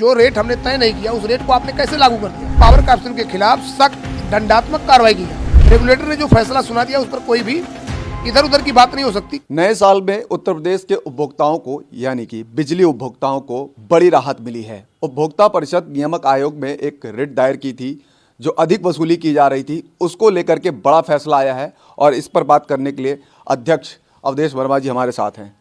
जो रेट हमने तय नहीं किया उस रेट को आपने कैसे लागू कर दिया। पावर कॉर्पोरेशन के खिलाफ सख्त दंडात्मक कार्रवाई की जाए। रेगुलेटर ने जो फैसला सुना दिया उस पर कोई भी इधर उधर की बात नहीं हो सकती। नए साल में उत्तर प्रदेश के उपभोक्ताओं को यानी कि बिजली उपभोक्ताओं को बड़ी राहत मिली है। उपभोक्ता परिषद नियामक आयोग में एक रिट दायर की थी जो अधिक वसूली की जा रही थी, उसको लेकर के बड़ा फैसला आया है और इस पर बात करने के लिए अध्यक्ष अवधेश वर्मा जी हमारे साथ हैं।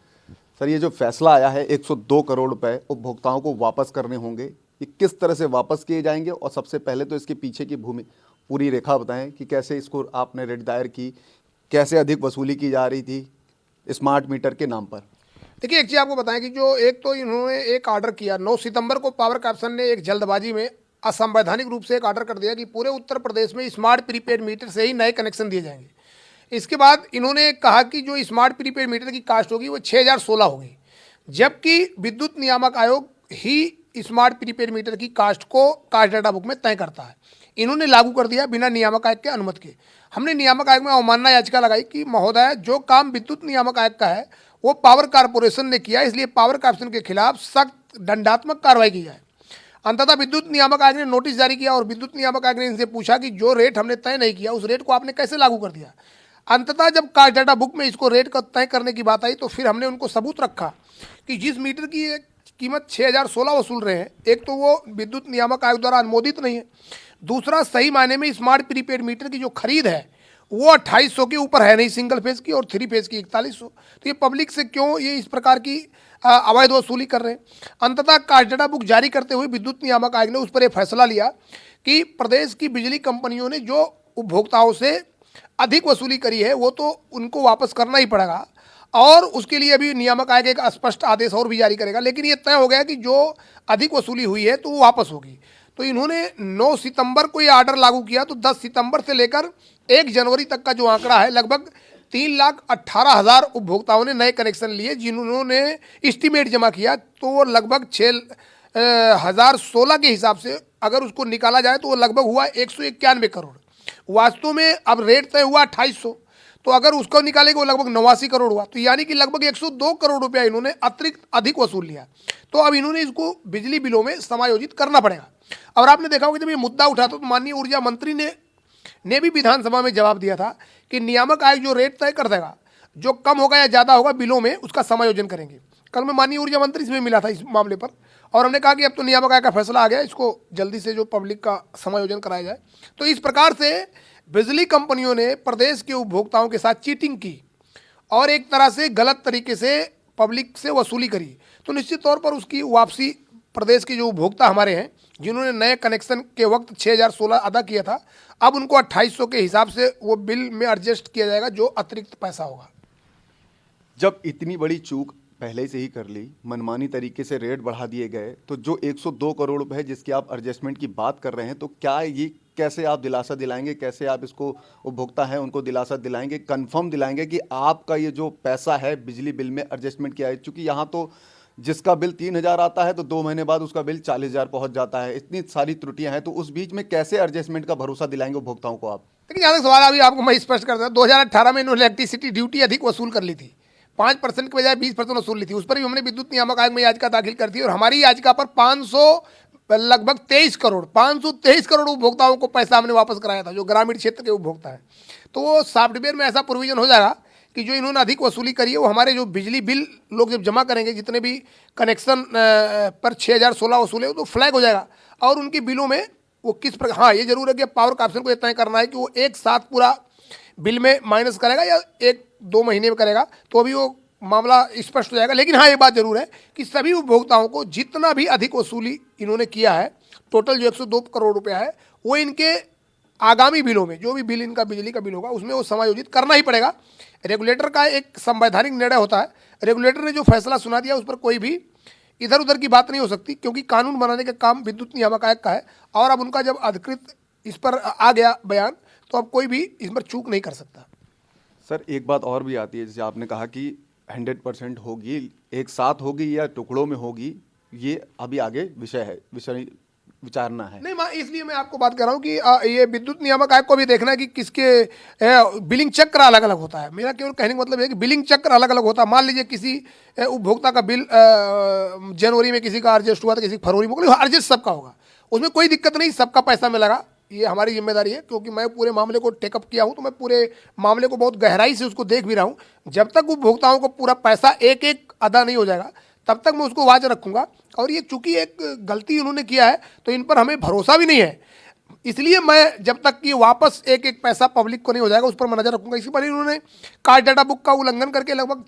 सर, ये जो फैसला आया है 102 करोड़ रुपए उपभोक्ताओं को वापस करने होंगे, ये किस तरह से वापस किए जाएंगे और सबसे पहले तो इसके पीछे की पूरी रेखा बताएं कि कैसे इसको आपने रिट दायर की, कैसे अधिक वसूली की जा रही थी स्मार्ट मीटर के नाम पर। देखिए, एक चीज़ आपको बताएं कि जो एक तो इन्होंने एक ऑर्डर किया 9 सितंबर को पावर कॉर्पोरेशन ने एक जल्दबाजी में असंवैधानिक रूप से एक ऑर्डर कर दिया कि पूरे उत्तर प्रदेश में स्मार्ट प्रीपेड मीटर से ही नए कनेक्शन दिए जाएंगे। इसके बाद इन्होंने कहा कि जो स्मार्ट प्रीपेड मीटर की कास्ट होगी वो 6016 होगी, जबकि विद्युत नियामक आयोग ही स्मार्ट प्रीपेड मीटर की कास्ट को कास्ट डाटा बुक में तय करता है। इन्होंने लागू कर दिया बिना नियामक आयोग के अनुमति के। हमने नियामक आयोग में अवमानना याचिका लगाई कि महोदय, जो काम विद्युत नियामक आयोग का है वो पावर कॉर्पोरेशन ने किया, इसलिए पावर कॉर्पोरेशन के खिलाफ सख्त दंडात्मक कार्रवाई की जाए। अंततः विद्युत नियामक आयोग ने नोटिस जारी किया और विद्युत नियामक आयोग ने इनसे पूछा कि जो रेट हमने तय नहीं किया उस रेट को आपने कैसे लागू कर दिया। अंततः जब कास्ट डाटा बुक में इसको रेट का तय करने की बात आई तो फिर हमने उनको सबूत रखा कि जिस मीटर की कीमत 6016 वसूल रहे हैं, एक तो वो विद्युत नियामक आयोग द्वारा अनुमोदित नहीं है, दूसरा सही मायने में स्मार्ट प्रीपेड मीटर की जो खरीद है वो 2800 के ऊपर है नहीं सिंगल फेज की, और 3 फेज की 4100। तो ये पब्लिक से क्यों ये इस प्रकार की अवैध वसूली कर रहे हैं। अंततः कास्ट डाटा बुक जारी करते हुए विद्युत नियामक आयोग ने उस पर यह फैसला लिया कि प्रदेश की बिजली कंपनियों ने जो उपभोक्ताओं से अधिक वसूली करी है वो तो उनको वापस करना ही पड़ेगा, और उसके लिए अभी नियामक आयोग एक स्पष्ट आदेश और भी जारी करेगा। लेकिन ये तय हो गया कि जो अधिक वसूली हुई है तो वो वापस होगी। तो इन्होंने 9 सितंबर को ये ऑर्डर लागू किया, तो 10 सितंबर से लेकर 1 जनवरी तक का जो आंकड़ा है लगभग 3,18,000 उपभोक्ताओं ने नए कनेक्शन लिए। जिन्होंने एस्टीमेट जमा किया तो वो लगभग 6,016 के हिसाब से अगर उसको निकाला जाए तो वो लगभग हुआ 191 करोड़। वास्तव में अब रेट तय हुआ 2800, तो अगर उसको निकालेंगे वो लगभग 89 करोड़ हुआ। तो यानी कि लगभग 102 करोड़ रुपया इन्होंने अतिरिक्त अधिक वसूल लिया। तो अब इन्होंने इसको बिजली बिलों में समायोजित करना पड़ेगा। और आपने देखा होगा जब ये मुद्दा उठा तो माननीय ऊर्जा मंत्री ने भी विधानसभा में जवाब दिया था कि नियामक आयोग जो रेट तय कर देगा, जो कम होगा या ज़्यादा होगा बिलों में उसका समायोजन करेंगे। कल मैं माननीय ऊर्जा मंत्री से भी मिला था इस मामले पर, और हमने कहा कि अब तो नियामक आयोग का फैसला आ गया, इसको जल्दी से जो पब्लिक का समायोजन कराया जाए। तो इस प्रकार से बिजली कंपनियों ने प्रदेश के उपभोक्ताओं के साथ चीटिंग की और एक तरह से गलत तरीके से पब्लिक से वसूली करी। तो निश्चित तौर पर उसकी वापसी प्रदेश के जो उपभोक्ता हमारे हैं जिन्होंने नए कनेक्शन के वक्त 6016 अदा किया था, अब उनको 2800 के हिसाब से वो बिल में एडजस्ट किया जाएगा जो अतिरिक्त पैसा होगा। जब इतनी बड़ी चूक पहले से ही कर ली, मनमानी तरीके से रेट बढ़ा दिए गए, तो जो 102 करोड़ रुपए है जिसकी आप एडजस्टमेंट की बात कर रहे हैं, तो क्या ये कैसे आप दिलासा दिलाएंगे, कैसे आप इसको उपभोक्ता हैं उनको दिलासा दिलाएंगे, कंफर्म दिलाएंगे कि आपका ये जो पैसा है बिजली बिल में एडजस्टमेंट किया है। चूँकि यहाँ तो जिसका बिल 3,000 आता है तो 2 महीने बाद उसका बिल 40,000 पहुँच जाता है, इतनी सारी त्रुटियाँ हैं, तो उस बीच में कैसे एडजस्टमेंट का भरोसा दिलाएंगे उपभोक्ताओं को आप। लेकिन यहाँ तक सवाल अभी आपको मैं स्पष्ट करता हूँ, 2018 में इन्होंने इलेक्ट्रिसिटी ड्यूटी अधिक वसूल कर ली थी, 5% के बजाय 20% वसूल ली थी। उस पर भी हमने विद्युत नियामक आयोग में याचिका दाखिल कर दी और हमारी याचिका पर लगभग 523 करोड़ उपभोक्ताओं को पैसा हमने वापस कराया था, जो ग्रामीण क्षेत्र के उपभोक्ता हैं। तो वो सॉफ्टवेयर में ऐसा प्रोविजन हो जाएगा कि जो इन्होंने अधिक वसूली करी है वो हमारे जो बिजली बिल लोग जब जमा करेंगे, जितने भी कनेक्शन पर 6016 वसूले तो फ्लैग हो जाएगा और उनके बिलों में वो किस प्रकार। हाँ, ये जरूर है कि पावर कॉर्पोरेशन को ये तय करना है कि वो एक साथ पूरा बिल में माइनस करेगा या 1-2 महीने में करेगा, तो अभी वो मामला स्पष्ट हो जाएगा। लेकिन हाँ, ये बात जरूर है कि सभी उपभोक्ताओं को जितना भी अधिक वसूली इन्होंने किया है, टोटल जो 102 करोड़ रुपया है, वो इनके आगामी बिलों में जो भी बिल इनका बिजली का बिल होगा उसमें वो समायोजित करना ही पड़ेगा। रेगुलेटर का एक संवैधानिक निर्णय होता है। रेगुलेटर ने जो फैसला सुना दिया उस पर कोई भी इधर उधर की बात नहीं हो सकती, क्योंकि कानून बनाने का काम विद्युत नियामक आयोग का है। और अब उनका जब अधिकृत इस पर आ गया बयान, तो अब कोई भी इस पर चूक नहीं कर सकता। सर, एक बात और भी आती है, जैसे आपने कहा कि 100% होगी, एक साथ होगी या टुकड़ों में होगी, ये अभी आगे विषय विचारना है। नहीं इसलिए मैं आपको बात कर रहा हूँ कि ये विद्युत नियामक आयोग को भी देखना है कि किसके बिलिंग चक्र अलग अलग होता है। मेरा केवल कहने का मतलब है कि बिलिंग चक्र अलग अलग होता है। मान लीजिए किसी उपभोक्ता का बिल जनवरी में किसी का एडजस्ट हुआ था, किसी फरवरी में, एडजस्ट सबका होगा, उसमें कोई दिक्कत नहीं, सबका पैसा मिलेगा। ये हमारी जिम्मेदारी है, क्योंकि मैं पूरे मामले को टेकअप किया हूं, तो मैं पूरे मामले को बहुत गहराई से उसको देख भी रहा हूं। जब तक उपभोक्ताओं को पूरा पैसा एक एक अदा नहीं हो जाएगा, तब तक मैं उसको वाज रखूंगा। और ये चूंकि एक गलती उन्होंने किया है, तो इन पर हमें भरोसा भी नहीं है, इसलिए मैं जब तक कि वापस एक एक पैसा पब्लिक को नहीं हो जाएगा, उस पर मैं नजर रखूंगा। इसके पहले इन्होंने कार्ड डाटा बुक का उल्लंघन करके लगभग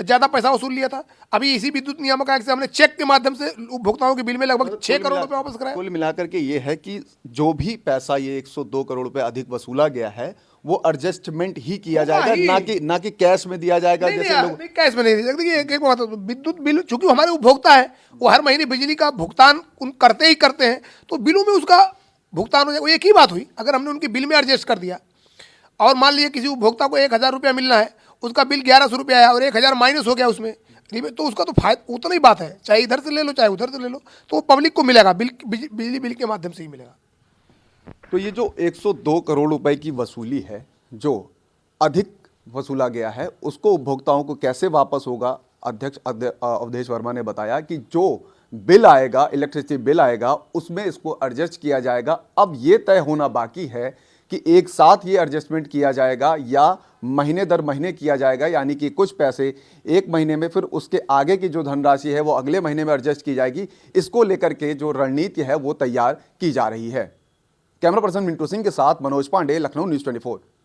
ज़्यादा पैसा वसूल लिया था। अभी इसी विद्युत नियामक आयोग से हमने चेक के माध्यम से उपभोक्ताओं के बिल में लगभग 6 करोड़ रुपए वापस कराया। कुल मिलाकर के ये है कि जो भी पैसा ये 102 करोड़ रुपए अधिक वसूला गया है, वो एडजस्टमेंट ही किया जाएगा, ना कि कैश में दिया जाएगा। जैसे लोग नहीं, कैश में नहीं दे सकते। एक बात, विद्युत बिल चूंकि हमारे उपभोक्ता है, वो हर महीने बिजली का भुगतान करते ही करते हैं, तो बिलों में उसका भुगतान हो जाएगा। एक ही बात हुई, अगर हमने उनके बिल में एडजस्ट कर दिया और मान लीजिए किसी उपभोक्ता को 1,000 रुपया मिलना है, उसका बिल 1,100 रुपया आया और 1,000 माइनस हो गया उसमें, तो उसका तो फायदा उतना ही बात है, चाहे इधर से ले लो चाहे उधर से ले लो, तो वो पब्लिक को मिलेगा, बिजली बिल के माध्यम से ही मिलेगा। तो ये जो 102 करोड़ रुपए की वसूली है, जो अधिक वसूला गया है, उसको उपभोक्ताओं को कैसे वापस होगा? अध्यक्ष अवधेश वर्मा ने बताया कि जो बिल आएगा, इलेक्ट्रिसिटी बिल आएगा, उसमें इसको एडजस्ट किया जाएगा। अब ये तय होना बाकी है कि एक साथ ये एडजस्टमेंट किया जाएगा या महीने दर महीने किया जाएगा, यानी कि कुछ पैसे एक महीने में, फिर उसके आगे की जो धनराशि है वो अगले महीने में एडजस्ट की जाएगी। इसको लेकर के जो रणनीति है वो तैयार की जा रही है। कैमरा पर्सन मिंटू सिंह के साथ मनोज पांडे, लखनऊ न्यूज़ 24।